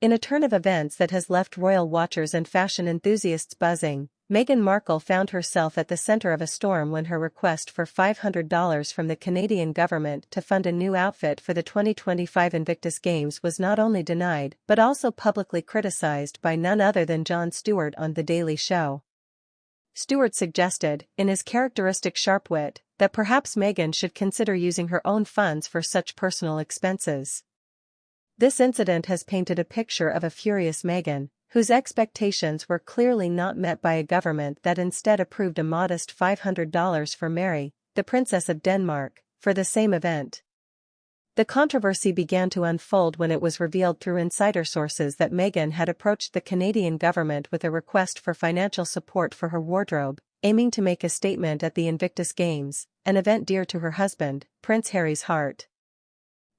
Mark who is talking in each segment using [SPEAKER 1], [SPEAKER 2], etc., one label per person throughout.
[SPEAKER 1] In a turn of events that has left royal watchers and fashion enthusiasts buzzing, Meghan Markle found herself at the center of a storm when her request for $500 from the Canadian government to fund a new outfit for the 2025 Invictus Games was not only denied but also publicly criticized by none other than John Stewart on The Daily Show. Stewart suggested, in his characteristic sharp wit, that perhaps Meghan should consider using her own funds for such personal expenses. This incident has painted a picture of a furious Meghan, whose expectations were clearly not met by a government that instead approved a modest $500 for Mary, the Princess of Denmark, for the same event. The controversy began to unfold when it was revealed through insider sources that Meghan had approached the Canadian government with a request for financial support for her wardrobe, aiming to make a statement at the Invictus Games, an event dear to her husband, Prince Harry's heart.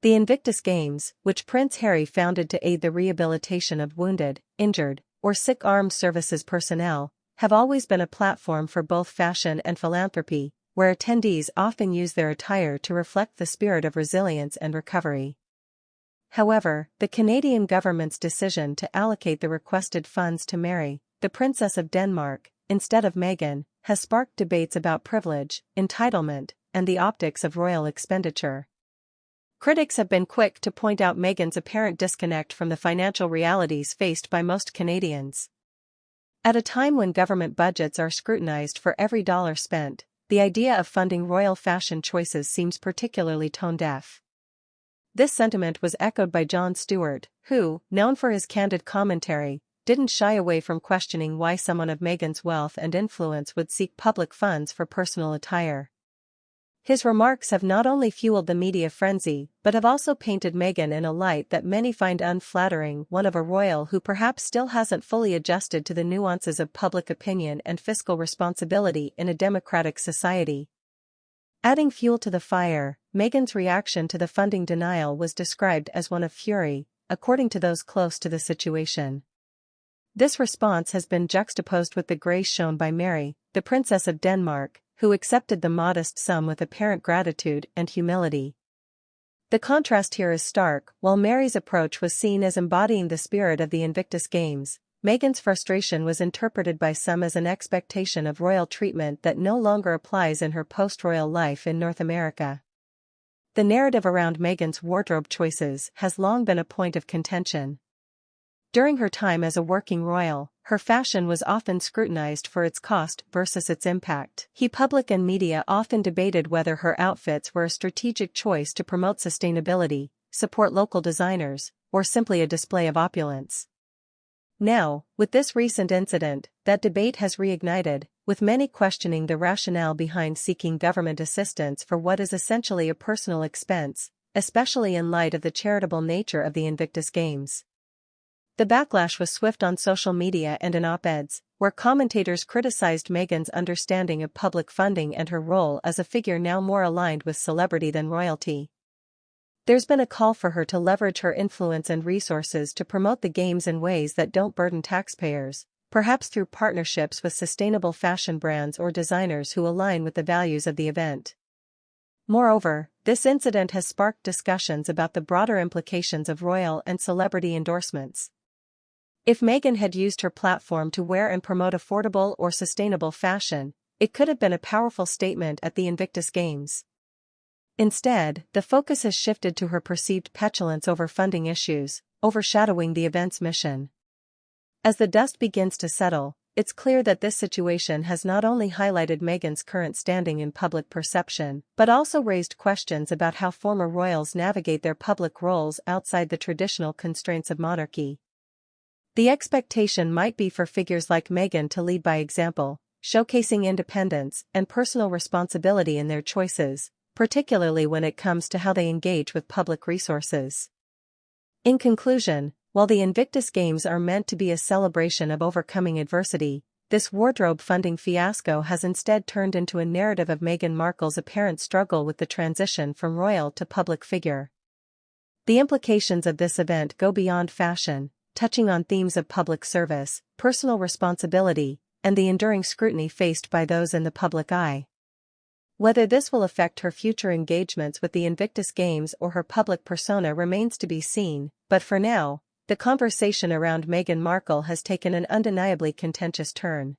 [SPEAKER 1] The Invictus Games, which Prince Harry founded to aid the rehabilitation of wounded, injured, or sick armed services personnel, have always been a platform for both fashion and philanthropy, where attendees often use their attire to reflect the spirit of resilience and recovery. However, the Canadian government's decision to allocate the requested funds to Mary, the Princess of Denmark, instead of Meghan, has sparked debates about privilege, entitlement, and the optics of royal expenditure. Critics have been quick to point out Meghan's apparent disconnect from the financial realities faced by most Canadians. At a time when government budgets are scrutinized for every dollar spent, the idea of funding royal fashion choices seems particularly tone-deaf. This sentiment was echoed by John Stewart, who, known for his candid commentary, didn't shy away from questioning why someone of Meghan's wealth and influence would seek public funds for personal attire. His remarks have not only fueled the media frenzy but have also painted Meghan in a light that many find unflattering, one of a royal who perhaps still hasn't fully adjusted to the nuances of public opinion and fiscal responsibility in a democratic society. Adding fuel to the fire, Meghan's reaction to the funding denial was described as one of fury, according to those close to the situation. This response has been juxtaposed with the grace shown by Mary, the Princess of Denmark, who accepted the modest sum with apparent gratitude and humility. The contrast here is stark. While Mary's approach was seen as embodying the spirit of the Invictus Games, Meghan's frustration was interpreted by some as an expectation of royal treatment that no longer applies in her post-royal life in North America. The narrative around Meghan's wardrobe choices has long been a point of contention. During her time as a working royal, her fashion was often scrutinized for its cost versus its impact. The public and media often debated whether her outfits were a strategic choice to promote sustainability, support local designers, or simply a display of opulence. Now, with this recent incident, that debate has reignited, with many questioning the rationale behind seeking government assistance for what is essentially a personal expense, especially in light of the charitable nature of the Invictus Games. The backlash was swift on social media and in op-eds, where commentators criticized Meghan's understanding of public funding and her role as a figure now more aligned with celebrity than royalty. There's been a call for her to leverage her influence and resources to promote the Games in ways that don't burden taxpayers, perhaps through partnerships with sustainable fashion brands or designers who align with the values of the event. Moreover, this incident has sparked discussions about the broader implications of royal and celebrity endorsements. If Meghan had used her platform to wear and promote affordable or sustainable fashion, it could have been a powerful statement at the Invictus Games. Instead, the focus has shifted to her perceived petulance over funding issues, overshadowing the event's mission. As the dust begins to settle, it's clear that this situation has not only highlighted Meghan's current standing in public perception, but also raised questions about how former royals navigate their public roles outside the traditional constraints of monarchy. The expectation might be for figures like Meghan to lead by example, showcasing independence and personal responsibility in their choices, particularly when it comes to how they engage with public resources. In conclusion, while the Invictus Games are meant to be a celebration of overcoming adversity, this wardrobe funding fiasco has instead turned into a narrative of Meghan Markle's apparent struggle with the transition from royal to public figure. The implications of this event go beyond fashion, touching on themes of public service, personal responsibility, and the enduring scrutiny faced by those in the public eye. Whether this will affect her future engagements with the Invictus Games or her public persona remains to be seen, but for now, The conversation around Meghan Markle has taken an undeniably contentious turn.